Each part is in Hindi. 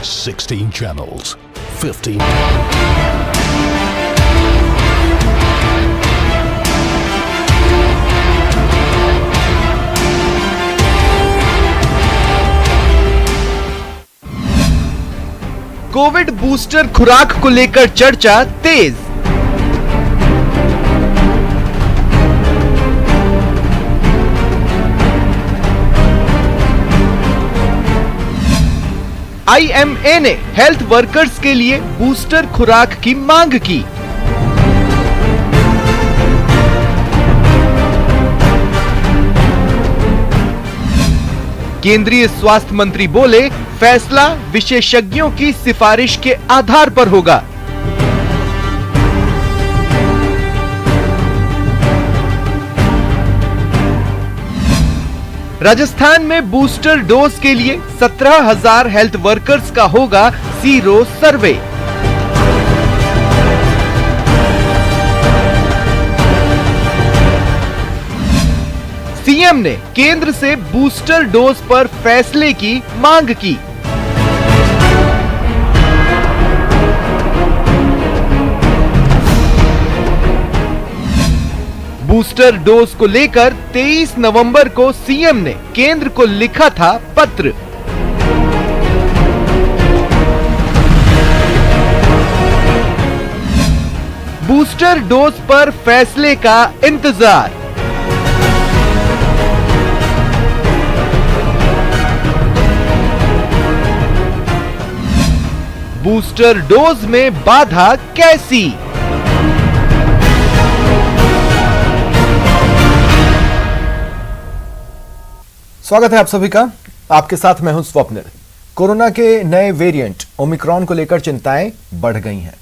16 channels, 15. कोविड बूस्टर खुराक को लेकर चर्चा तेज। IMA ने हेल्थ वर्कर्स के लिए बूस्टर खुराक की मांग की। केंद्रीय स्वास्थ्य मंत्री बोले, फैसला विशेषज्ञों की सिफारिश के आधार पर होगा। राजस्थान में बूस्टर डोज के लिए 17,000 हेल्थ वर्कर्स का होगा सीरो सर्वे। सीएम ने केंद्र से बूस्टर डोज पर फैसले की मांग की। बूस्टर डोज को लेकर 23 नवंबर को सीएम ने केंद्र को लिखा था पत्र। बूस्टर डोज पर फैसले का इंतजार। बूस्टर डोज में बाधा कैसी? स्वागत है आप सभी का। आपके साथ मैं हूं स्वप्निल। कोरोना के नए वेरिएंट ओमिक्रॉन को लेकर चिंताएं बढ़ गई हैं।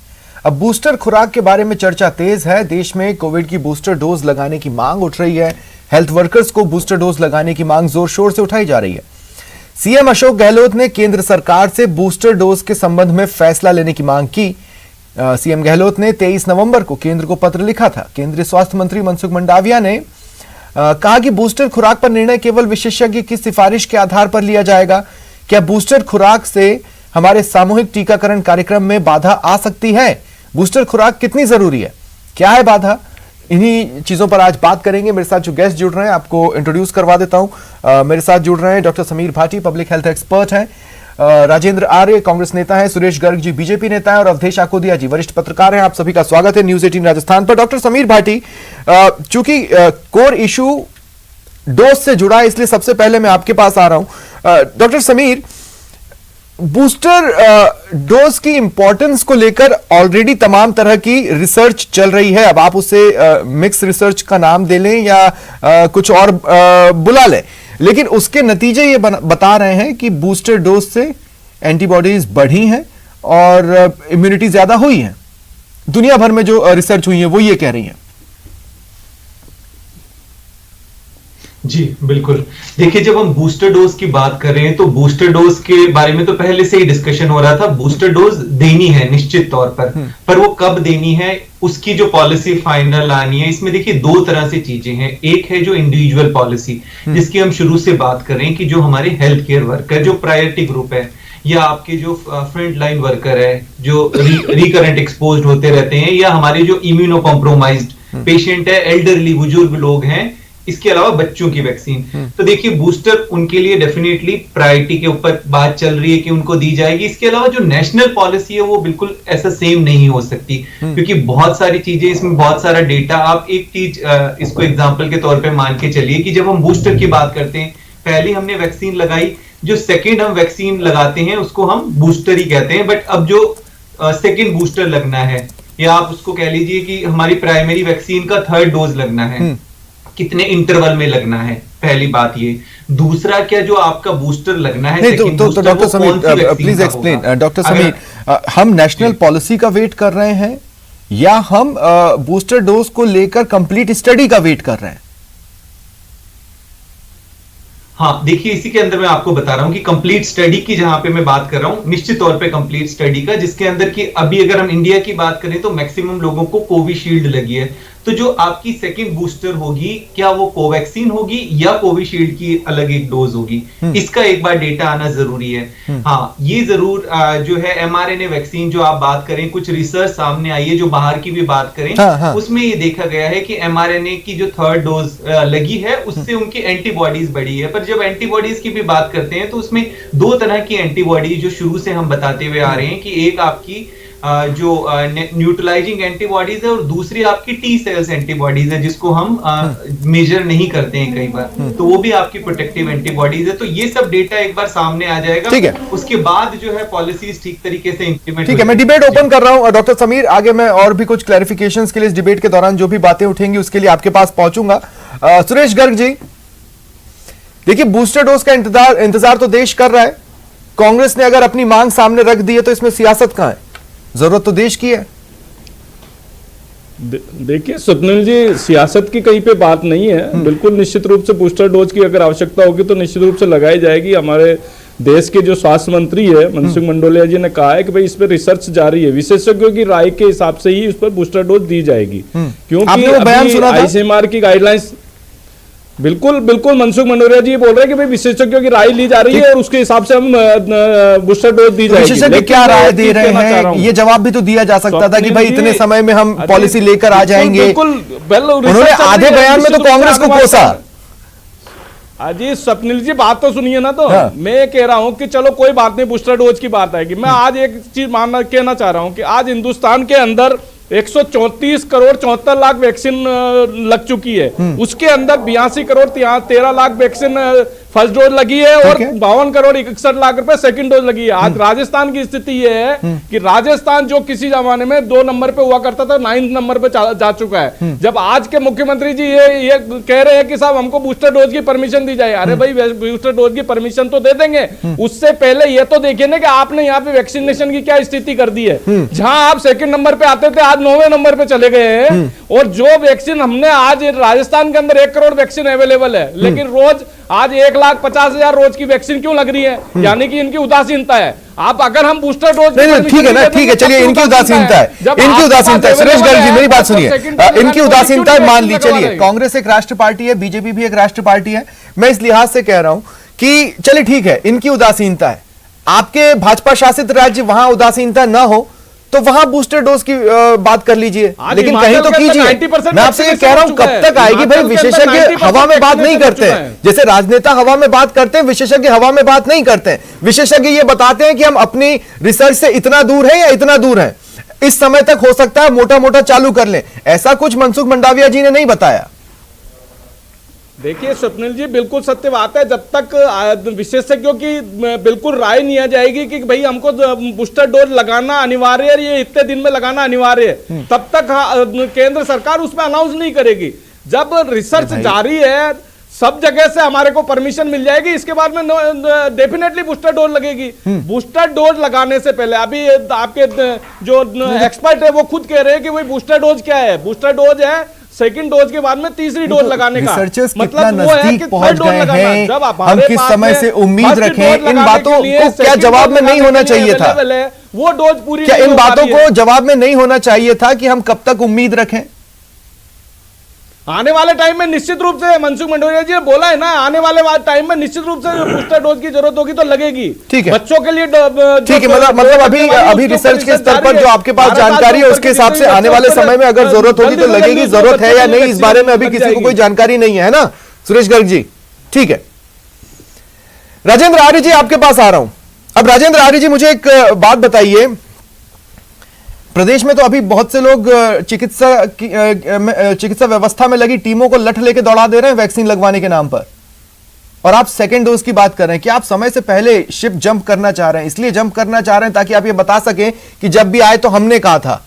अब बूस्टर खुराक के बारे में चर्चा तेज है। देश में कोविड की बूस्टर डोज लगाने की मांग उठ रही है। हेल्थ वर्कर्स को बूस्टर डोज लगाने की मांग जोर शोर से उठाई जा रही है। सीएम अशोक गहलोत ने केंद्र सरकार से बूस्टर डोज के संबंध में फैसला लेने की मांग की। सीएम गहलोत ने 23 नवंबर को केंद्र को पत्र लिखा था। केंद्रीय स्वास्थ्य मंत्री मनसुख मंडाविया ने कहा कि बूस्टर खुराक पर निर्णय केवल विशेषज्ञ की सिफारिश के आधार पर लिया जाएगा। क्या बूस्टर खुराक से हमारे सामूहिक टीकाकरण कार्यक्रम में बाधा आ सकती है? बूस्टर खुराक कितनी जरूरी है? क्या है बाधा? इन्हीं चीजों पर आज बात करेंगे। मेरे साथ जो गेस्ट जुड़ रहे हैं आपको इंट्रोड्यूस करवा देता हूं। मेरे साथ जुड़ रहे हैं doctor Sameer Bhati, public health expert हैं। राजेंद्र आर्य, कांग्रेस नेता है। सुरेश गर्ग जी, बीजेपी नेता है। और अवधेश आकोदिया जी, वरिष्ठ पत्रकार हैं। आप सभी का स्वागत है न्यूज 18 राजस्थान पर। डॉक्टर समीर भाटी, चूंकि कोर इशू डोज से जुड़ा है, इसलिए सबसे पहले मैं आपके पास आ रहा हूं। डॉक्टर समीर, बूस्टर डोज की इंपॉर्टेंस को लेकर ऑलरेडी तमाम तरह की रिसर्च चल रही है। अब आप उसे मिक्स रिसर्च का नाम दे लें या कुछ और बुला लें, लेकिन उसके नतीजे ये बता रहे हैं कि बूस्टर डोज से एंटीबॉडीज बढ़ी हैं और इम्यूनिटी ज्यादा हुई है। दुनिया भर में जो रिसर्च हुई है वो ये कह रही है। जी बिल्कुल। देखिए, जब हम बूस्टर डोज की बात कर रहे हैं तो बूस्टर डोज के बारे में तो पहले से ही डिस्कशन हो रहा था। बूस्टर डोज देनी है निश्चित तौर पर वो कब देनी है, उसकी जो पॉलिसी फाइनल आनी है, इसमें देखिए दो तरह से चीजें हैं। एक है जो इंडिविजुअल पॉलिसी, जिसकी हम शुरू से बात कर रहे हैं कि जो हमारे हेल्थ केयर वर्कर जो प्रायोरिटी ग्रुप है, या आपके जो फ्रंट लाइन वर्कर है जो रिकरेंट एक्सपोज्ड होते रहते हैं, या हमारे जो इम्यूनो कॉम्प्रोमाइज्ड पेशेंट है, एल्डरली बुजुर्ग लोग हैं, इसके अलावा बच्चों की वैक्सीन। तो देखिए, बूस्टर उनके लिए डेफिनेटली प्रायोरिटी के ऊपर बात चल रही है कि उनको दी जाएगी। इसके अलावा जो नेशनल पॉलिसी है वो बिल्कुल ऐसा सेम नहीं हो सकती, क्योंकि बहुत सारी चीजें इसमें, बहुत सारा डेटा। आप एक चीज इसको एग्जांपल के तौर पे मान के चलिए कि जब हम बूस्टर की बात करते हैं, पहले हमने वैक्सीन लगाई, जो सेकेंड हम वैक्सीन लगाते हैं उसको हम बूस्टर ही कहते हैं। बट अब जो सेकेंड बूस्टर लगना है, या आप उसको कह लीजिए कि हमारी प्राइमरी वैक्सीन का थर्ड डोज लगना है, कितने इंटरवल में लगना है, पहली बात ये। दूसरा, क्या जो आपका बूस्टर लगना है, तो doctor Sameer please explain. Doctor Sameer, हम नेशनल पॉलिसी का वेट कर रहे हैं या हम बूस्टर डोज को लेकर कंप्लीट स्टडी का वेट कर रहे हैं? हाँ, देखिए, इसी के अंदर मैं आपको बता रहा हूं कि कंप्लीट स्टडी की जहां पे मैं बात कर रहा हूं, निश्चित तौर पे कंप्लीट स्टडी का, जिसके अंदर की अभी अगर हम इंडिया की बात करें तो मैक्सिमम लोगों को कोविशील्ड लगी है। तो जो आपकी सेकंड बूस्टर होगी क्या वो कोवैक्सीन होगी या कोविशील्ड की अलग एक डोज होगी, इसका एक बार डेटा आना जरूरी है। हाँ, ये जरूर जो है mRNA वैक्सीन जो आप बात करें, कुछ रिसर्च सामने आई है जो बाहर की भी बात करें, उसमें ये देखा गया है कि mRNA की जो थर्ड डोज लगी है उससे उनकी एंटीबॉडीज बढ़ी है। पर जब एंटीबॉडीज की भी बात करते हैं तो उसमें दो तरह की एंटीबॉडी जो शुरू से हम बताते हुए आ रहे हैं कि एक आपकी जो न्यूट्रलाइजिंग एंटीबॉडीज है और दूसरी आपकी टी सेल्स एंटीबॉडीज है जिसको हम मेजर नहीं करते हैं कई बार, तो वो भी आपकी प्रोटेक्टिव एंटीबॉडीज है। तो ये सब डेटा एक बार सामने आ जाएगा, ठीक है, उसके बाद जो है पॉलिसीज ठीक तरीके से इंप्लीमेंट। ठीक है, मैं डिबेट ओपन कर रहा हूं डॉक्टर समीर, आगे मैं और भी कुछ क्लैरिफिकेशंस के लिए इस डिबेट के दौरान जो भी बातें उठेंगी उसके लिए आपके पास पहुंचूंगा। सुरेश गर्ग जी, देखिए बूस्टर डोज का इंतजार तो देश कर रहा है, कांग्रेस ने अगर अपनी मांग सामने रख दी है तो इसमें सियासत कहां है, जरूरत तो देश की है। देखिए स्वप्निल जी, सियासत की कहीं पे बात नहीं है, बिल्कुल निश्चित रूप से बूस्टर डोज की अगर आवश्यकता होगी तो निश्चित रूप से लगाई जाएगी। हमारे देश के जो स्वास्थ्य मंत्री है मनसुख मंडाविया जी ने कहा है कि भाई इस पर रिसर्च जारी है, विशेषज्ञों की राय के हिसाब से ही उस पर बूस्टर डोज दी जाएगी, क्योंकि आईसीएमआर की गाइडलाइंस बिल्कुल मनसुख मंडाविया जी बोल रहे हैं कि भाई विशेषज्ञों की राय ली जा रही है और उसके हिसाब से हम बूस्टर डोज दी जाएगी। विशेषज्ञ क्या राय दे रहे हैं, ये जवाब भी तो दिया जा सकता था कि भाई इतने समय में हम पॉलिसी लेकर आ जाएंगे। उन्होंने आधे बयान में तो कांग्रेस को कोसा। अजी स्वप्निल जी, बात तो सुनिए ना, तो मैं कह रहा हूं कि चलो कोई बात नहीं, बूस्टर डोज की बात आएगी। मैं आज एक चीज कहना चाह रहा हूं कि आज हिंदुस्तान के अंदर 134 करोड़ 74 लाख वैक्सीन लग चुकी है, उसके अंदर 82 crore 13 lakh vaccine first dose लगी है और 52 करोड़ 61 लाख रुपए सेकंड डोज लगी है। आज राजस्थान की स्थिति ये है कि राजस्थान जो किसी जमाने में 2 नंबर पे हुआ करता था 9 नंबर पे जा चुका है। जब आज के मुख्यमंत्री जी ये कह रहे हैं कि साहब हमको बूस्टर डोज की परमिशन दी जाए, अरे भाई बूस्टर डोज की परमिशन तो दे देंगे, उससे पहले ये तो देखिए ना कि आपने यहाँ पे वैक्सीनेशन की क्या स्थिति कर दी है। जहां आप सेकंड नंबर पे आते थे आज 9वें नंबर पे चले गए हैं, और जो वैक्सीन हमने आज राजस्थान के अंदर 1 करोड़ वैक्सीन अवेलेबल है, लेकिन रोज आज 1,50,000 रोज की वैक्सीन क्यों लग रही है, यानी कि इनकी उदासीनता है। आप अगर हम बूस्टर डोज ठीक है ना, ठीक है, चलिए इनकी उदासीनता है, इनकी उदासीनता है। सुरेश गर्ग जी मेरी बात सुनिए, इनकी उदासीनता है मान ली, चलिए कांग्रेस एक राष्ट्र पार्टी है, बीजेपी भी एक राष्ट्र पार्टी है, मैं इस लिहाज से कह रहा हूं कि चलिए ठीक है इनकी उदासीनता है, आपके भाजपा शासित राज्य वहां उदासीनता ना हो तो वहां बूस्टर डोज की बात कर लीजिए, लेकिन कहीं तो कीजिए। मैं आपसे ये कह रहा हूं कब तक आएगी भाई, विशेषज्ञ हवा में बात नहीं करते हैं, जैसे राजनेता हवा में बात करते हैं, विशेषज्ञ हवा में बात नहीं करते हैं। विशेषज्ञ ये बताते हैं कि हम अपनी रिसर्च से इतना दूर है या इतना दूर है, इस समय तक हो सकता है मोटा मोटा चालू कर लें, ऐसा कुछ मनसुख मंडाविया जी ने नहीं बताया। देखिए स्वप्निल जी, बिल्कुल सत्य बात है, जब तक विशेषज्ञों की बिल्कुल राय नहीं आ जाएगी कि भाई हमको बूस्टर डोज लगाना अनिवार्य है, ये इतने दिन में लगाना अनिवार्य है, तब तक केंद्र सरकार उसमें अनाउंस नहीं करेगी। जब रिसर्च जारी है, सब जगह से हमारे को परमिशन मिल जाएगी, इसके बाद में डेफिनेटली बूस्टर डोज लगेगी। बूस्टर डोज लगाने से पहले अभी आपके जो एक्सपर्ट है वो खुद कह रहे हैं कि भाई बूस्टर डोज क्या है, बूस्टर डोज है सेकंड डोज के बाद में तीसरी डोज लगाने का, मतलब वो है कि पहुंच गए हैं, हम किस समय से उम्मीद रखें, इन बातों को क्या जवाब में नहीं होना चाहिए था, वो डोज पूरी, क्या इन बातों को जवाब में नहीं होना चाहिए था कि हम कब तक उम्मीद रखें? आने वाले टाइम में निश्चित रूप से मनसुख मंडाविया जी ने बोला है ना, आने वाले टाइम में निश्चित रूप से बूस्टर डोज की जरूरत होगी तो लगेगी। ठीक है, बच्चों के लिए ठीक है, मतलब अभी रिसर्च के स्तर पर जो आपके पास जानकारी है उसके हिसाब से आने वाले समय में अगर जरूरत होगी तो लगेगी, जरूरत है या नहीं इस बारे में अभी किसी को कोई जानकारी नहीं है ना सुरेश गर्ग जी। ठीक है, राजेंद्र आर्य जी आपके पास आ रहा हूं। अब राजेंद्र आर्य जी मुझे एक बात बताइए, प्रदेश में तो अभी बहुत से लोग चिकित्सा व्यवस्था में लगी टीमों को लठ लेके दौड़ा दे रहे हैं वैक्सीन लगवाने के नाम पर, और आप सेकेंड डोज की बात कर रहे हैं कि आप समय से पहले शिप जंप करना चाह रहे हैं, इसलिए जंप करना चाह रहे हैं ताकि आप ये बता सकें कि जब भी आए तो हमने कहा था।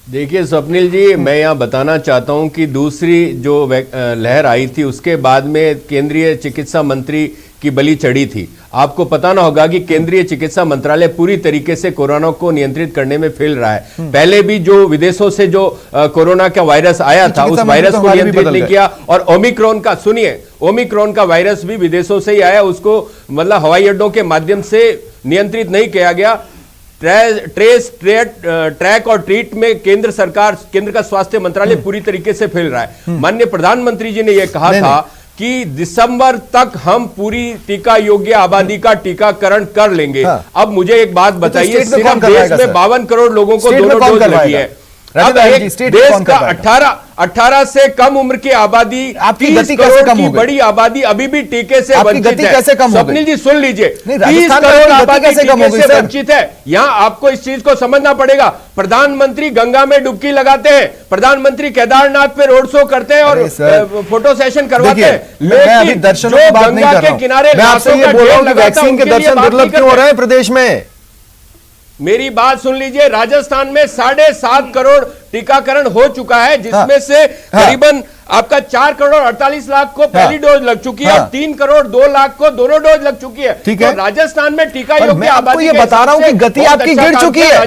देखिए स्वप्निल जी, मैं यहाँ बताना चाहता हूँ कि दूसरी जो लहर आई थी उसके बाद में केंद्रीय चिकित्सा मंत्री की बलि चढ़ी थी। आपको पता ना होगा कि केंद्रीय चिकित्सा मंत्रालय पूरी तरीके से कोरोना को नियंत्रित करने में फेल रहा है। पहले भी जो विदेशों से जो कोरोना का वायरस आया था उस वायरस को नियंत्रित नहीं किया, और ओमिक्रॉन का सुनिए, ओमिक्रॉन का वायरस भी विदेशों से ही आया, उसको मतलब हवाई अड्डों के माध्यम से नियंत्रित नहीं किया गया। ट्रैक और ट्रीट में केंद्र का स्वास्थ्य मंत्रालय पूरी तरीके से फैल रहा है। माननीय प्रधानमंत्री जी ने यह कहा था कि दिसंबर तक हम पूरी टीका योग्य आबादी का टीकाकरण कर लेंगे। अब मुझे एक बात बताइए, सिर्फ देश में 52 करोड़ लोगों को दोनों डोज लगी है। अब एक देश का 18 से कम उम्र की आबादी, 30 करोड़ की बड़ी आबादी अभी भी टीके से वंचित है। स्वप्निल जी सुन लीजिए, 30 करोड़ आबादी टीके से वंचित है। यहाँ आपको इस चीज को समझना पड़ेगा। प्रधानमंत्री गंगा में डुबकी लगाते हैं, प्रधानमंत्री केदारनाथ पे रोड शो करते हैं और फोटो सेशन करवाते हैं, लेकिन जो गंगा के किनारे वैक्सीन के दर्शन दुर्लभ क्यों हो रहे हैं प्रदेश में? मेरी बात सुन लीजिए, राजस्थान में 7.5 करोड़ टीकाकरण हो चुका है, जिसमें से करीबन आपका 4 करोड़ 48 लाख को पहली डोज लग चुकी है और 3 करोड़ 2 लाख को दोनों डोज लग चुकी है। ठीक है, तो राजस्थान में टीका योग्य आबादी, ये बता रहा हूं कि गति आपकी गिर चुकी है।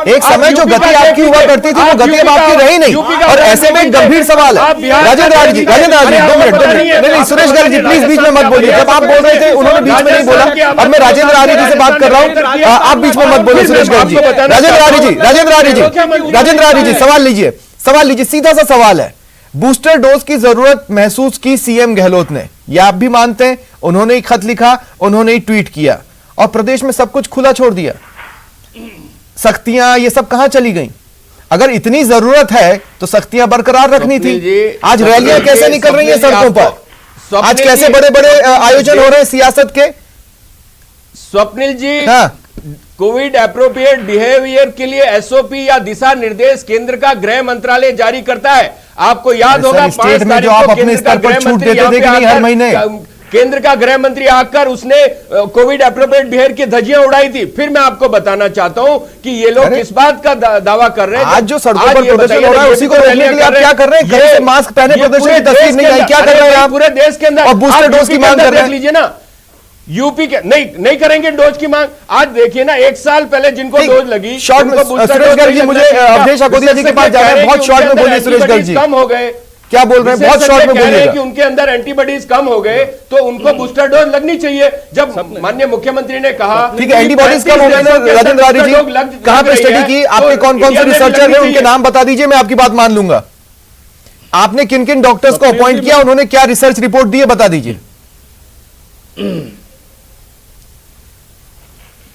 एक समय जो गति आपकी हुआ करती थी वो गति अब आपकी रही नहीं, और ऐसे में एक गंभीर सवाल है। राजेंद्र जी 2 मिनट, नहीं सुरेश गर्ग जी प्लीज बीच में मत बोलिए। जब आप बोल रहे थे उन्होंने बीच में नहीं बोला, अब मैं राजेंद्र आर्य जी से बात कर रहा हूं, आप बीच में मत बोलिए सुरेश गर्ग जी। राजेंद्र आर्य जी सवाल लीजिए, सीधा सा सवाल है। बूस्टर डोज की जरूरत महसूस की सीएम गहलोत ने, यह आप भी मानते हैं? उन्होंने ही खत लिखा, उन्होंने ही ट्वीट किया, और प्रदेश में सब कुछ खुला छोड़ दिया। सख्तियां ये सब कहां चली गई? अगर इतनी जरूरत है तो सख्तियां बरकरार रखनी थी। आज रैलियां कैसे निकल रही हैं सड़कों पर? आज कैसे बड़े बड़े आयोजन हो रहे हैं सियासत के? स्वप्निल जी, कोविड एप्रोप्रिएट बिहेवियर के लिए एसओपी या दिशा निर्देश केंद्र का गृह मंत्रालय जारी करता है। आपको याद होगा 5 तारीख को केंद्र का गृह मंत्री हर महीने केंद्र का गृह मंत्री आकर उसने कोविड एप्रोप्रिएट बिहेवियर की धज्जियां उड़ाई थी। फिर मैं आपको बताना चाहता हूं कि ये लोग किस बात का दावा कर रहे हैं। आज जो सड़कों पर प्रदर्शन हो रहा है उसी को रोकने के लिए आप क्या कर रहे हैं? घर से मास्क पहने प्रदर्शन की तस्वीर नहीं आई, क्या कर रहे हैं आप? पूरे देश के अंदर और बूस्टर डोज की मांग कर रहे हैं, लीजिए ना। यूपी के नहीं करेंगे डोज की मांग। आज देखिए ना, 1 साल पहले जिनको डोज लगी, शॉर्ट में सुरेश गर्ग जी, मुझे अवधेश अकोदिया जी के पास जाना है, बहुत शॉर्ट में बोलिए सुरेश गर्ग जी। कम हो गए, क्या बोल रहे हैं? बहुत शॉर्ट में बोलिए कि उनके अंदर एंटीबॉडीज कम हो गए तो उनको बूस्टर डोज लगनी चाहिए। जब माननीय मुख्यमंत्री ने कहा ठीक है एंटीबॉडीज कम हो गए ना, राजेंद्र आर्य जी कहां पे स्टडी की? आपके कौन कौन से रिसर्चर हैं, उनके नाम बता दीजिए, मैं आपकी बात मान लूंगा। आपने किन किन डॉक्टर्स को अपॉइंट किया, उन्होंने क्या रिसर्च रिपोर्ट दी है, बता दीजिए।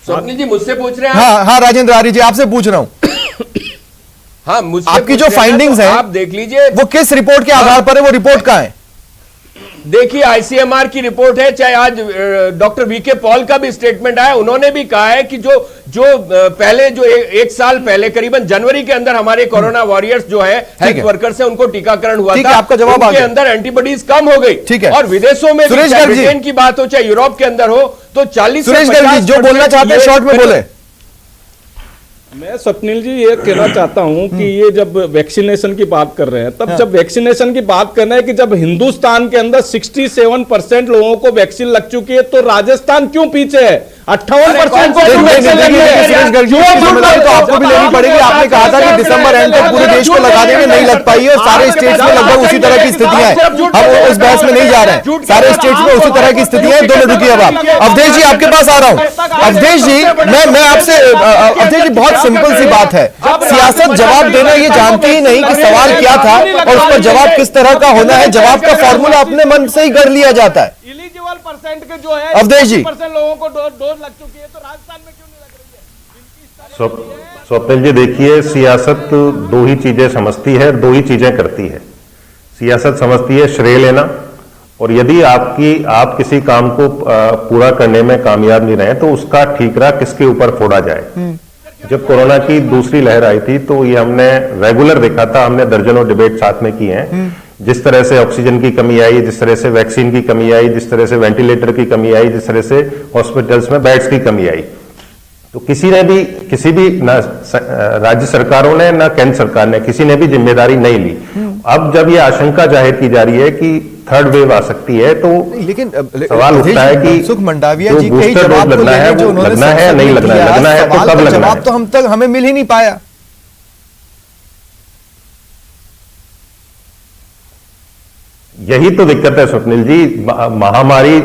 स्वप्निल जी मुझसे पूछ रहे हैं? हाँ राजेंद्र आर्य जी आपसे पूछ रहा हूं। हाँ, मुझसे आपकी जो फाइंडिंग्स हैं आप देख लीजिए, वो किस रिपोर्ट के आधार पर है? वो रिपोर्ट कहां है? देखिए आईसीएमआर की रिपोर्ट है, चाहे आज डॉक्टर वीके पॉल का भी स्टेटमेंट आया, उन्होंने भी कहा है कि जो पहले जो एक साल पहले करीबन जनवरी के अंदर हमारे कोरोना वॉरियर्स जो है हेल्थ वर्कर्स है, उनको टीकाकरण हुआ था, आपका जवाब उनके अंदर एंटीबॉडीज कम हो गई। ठीक है, और विदेशों में भी, चाहे ब्रिटेन की बात हो चाहे यूरोप के अंदर हो, तो 40 सुरेश गर्ग जी जो बोलना चाहते हैं शॉर्ट में बोले। मैं स्वप्निल जी ये कहना चाहता हूं कि ये जब वैक्सीनेशन की बात कर रहे हैं, तब जब वैक्सीनेशन की बात कर रहे हैं कि जब हिंदुस्तान के अंदर 67% लोगों को वैक्सीन लग चुकी है, तो राजस्थान क्यों पीछे है? 58% को आपको भी लेनी पड़ेगी। आपने कहा था कि दिसंबर एंड तक पूरे देश को लगा देंगे, नहीं लग पाई है, और सारे स्टेट्स में लगभग उसी तरह की स्थितियां हैं। हम उस बहस में नहीं जा रहे हैं, सारे स्टेट्स में उसी तरह की स्थितियां हैं। 2 मिनट रुकिए, अब आप अवधेश जी आपके पास आ रहा हूं। अवधेश जी मैं आपसे, अवधेश जी बहुत सिंपल सी बात है, सियासत जवाब देना ये जानती ही नहीं कि सवाल क्या था और उस पर जवाब किस तरह का होना है। जवाब का फॉर्मूला अपने मन से ही गढ़ लिया जाता है। इलिजिबल परसेंट के जो है अवधेश जी, 60% लोगों को डोज लग चुकी है, तो राजस्थान में क्यों नहीं लग रही है? स्वप्निल जी देखिए, सियासत 2 ही चीजें समझती है, 2 ही चीजें करती है। सियासत समझती है श्रेय लेना, और यदि आप किसी काम को पूरा करने में कामयाब नहीं रहे तो उसका ठीकरा किसके ऊपर फोड़ा जाए। जब कोरोना की दूसरी लहर आई थी तो ये हमने रेगुलर देखा था, हमने दर्जनों डिबेट साथ में किए हैं। जिस तरह से ऑक्सीजन की कमी आई, जिस तरह से वैक्सीन की कमी आई, जिस तरह से वेंटिलेटर की कमी आई, जिस तरह से हॉस्पिटल्स में बेड्स की कमी आई, तो किसी भी ना राज्य सरकारों ने ना केंद्र सरकार ने किसी ने भी जिम्मेदारी नहीं ली। अब जब ये आशंका जाहिर की जा रही है कि थर्ड वेव आ सकती है, तो लेकिन सवाल उठता है कि सुख मंडाविया जी के ही जवाब लगना है, वो लगना है नहीं लगना है, लगना है तो कब लगना है? जवाब तो हमें मिल ही नहीं पाया। यही तो दिक्कत है स्वप्निल जी, महामारी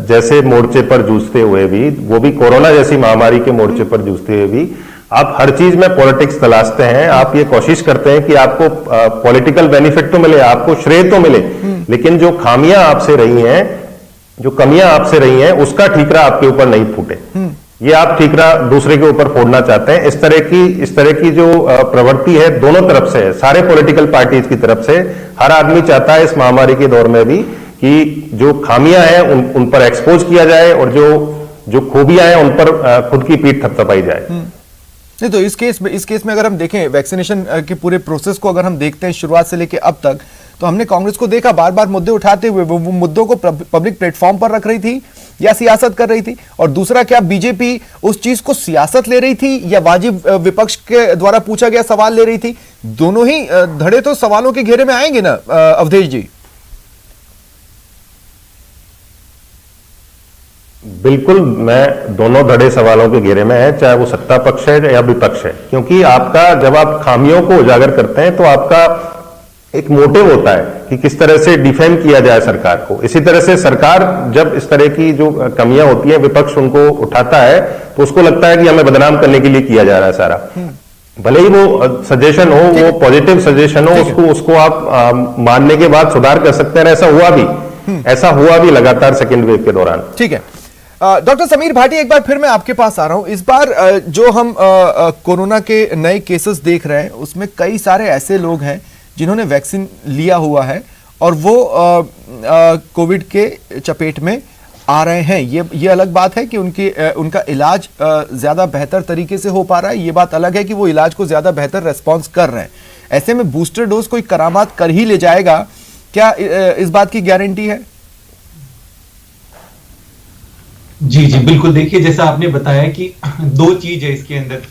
जैसे मोर्चे पर जूझते हुए भी, वो भी कोरोना जैसी महामारी के मोर्चे पर जूझते हुए भी आप हर चीज में पॉलिटिक्स तलाशते हैं। आप ये कोशिश करते हैं कि आपको पॉलिटिकल बेनिफिट तो मिले, आपको श्रेय तो मिले, लेकिन जो खामियां आपसे रही हैं, जो कमियां आपसे रही हैं, उसका ठीकरा आपके ऊपर नहीं फूटे। ये आप ठीकरा दूसरे के ऊपर फोड़ना चाहते हैं। इस तरह की जो प्रवृत्ति है दोनों तरफ से है, सारे पॉलिटिकल पार्टीज की तरफ से। हर आदमी चाहता है इस महामारी के दौर में भी कि जो खामियां हैं उन पर एक्सपोज किया जाए और जो खूबियां हैं उन पर खुद की पीठ थपथपाई जाए। नहीं तो इस केस में अगर हम देखें वैक्सीनेशन के पूरे प्रोसेस को, अगर हम देखते हैं शुरुआत से लेकर अब तक, तो हमने कांग्रेस को देखा बार बार मुद्दे उठाते हुए, वो मुद्दों को पब्लिक प्लेटफॉर्म पर रख रही थी या सियासत कर रही थी। और दूसरा, क्या बीजेपी उस चीज को सियासत ले रही थी या वाजिब विपक्ष के द्वारा पूछा गया सवाल ले रही थी? दोनों ही धड़े तो सवालों के घेरे में आएंगे ना अवधेश जी। बिल्कुल, मैं दोनों धड़े सवालों के घेरे में है, चाहे वो सत्ता पक्ष है या विपक्ष है, क्योंकि आपका जब आप खामियों को उजागर करते हैं तो आपका एक मोटिव होता है कि किस तरह से डिफेंड किया जाए सरकार को। इसी तरह से सरकार जब इस तरह की जो कमियां होती हैं, विपक्ष उनको उठाता है तो उसको लगता है कि हमें बदनाम करने के लिए किया जा रहा है सारा। भले ही वो सजेशन हो, वो पॉजिटिव सजेशन हो, उसको आप मानने के बाद सुधार कर सकते हैं। ऐसा हुआ भी लगातार सेकेंड वेव के दौरान। ठीक है, डॉक्टर समीर भाटी, एक बार फिर मैं आपके पास आ रहा हूं। इस बार जो हम कोरोना के नए केसेस देख रहे हैं उसमें कई सारे ऐसे लोग हैं जिन्होंने वैक्सीन लिया हुआ है और वो कोविड के चपेट में आ रहे हैं। ये अलग बात है कि उनका इलाज ज्यादा बेहतर तरीके से हो पा रहा है। ये बात अलग है कि वो इलाज को ज्यादा बेहतर रेस्पॉन्स कर रहे हैं। ऐसे में बूस्टर डोज कोई करामात कर ही ले जाएगा, क्या इस बात की गारंटी है? जी बिल्कुल। देखिए, जैसा आपने बताया कि दो चीज है इसके अंदर,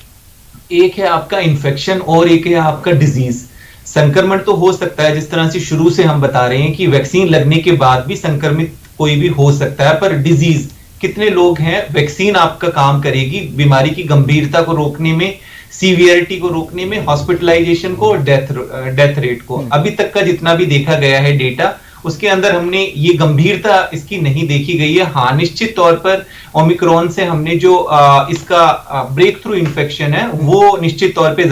एक है आपका इन्फेक्शन और एक है आपका डिजीज। संक्रमण तो हो सकता है, जिस तरह से शुरू से हम बता रहे हैं कि वैक्सीन लगने के बाद भी संक्रमित कोई भी हो सकता है, पर डिजीज कितने लोग हैं, वैक्सीन आपका काम करेगी बीमारी की गंभीरता को रोकने में, सीवियरिटी को रोकने में, हॉस्पिटलाइजेशन को और डेथ रेट को। अभी तक का जितना भी देखा गया है डेटा, उसके अंदर हमने ये गंभीरता इसकी नहीं देखी गई है। हाँ, निश्चित तौर पर ओमिक्रॉन से हमने जो इसका ब्रेक थ्रू इन्फेक्शन है वो निश्चित तौर पे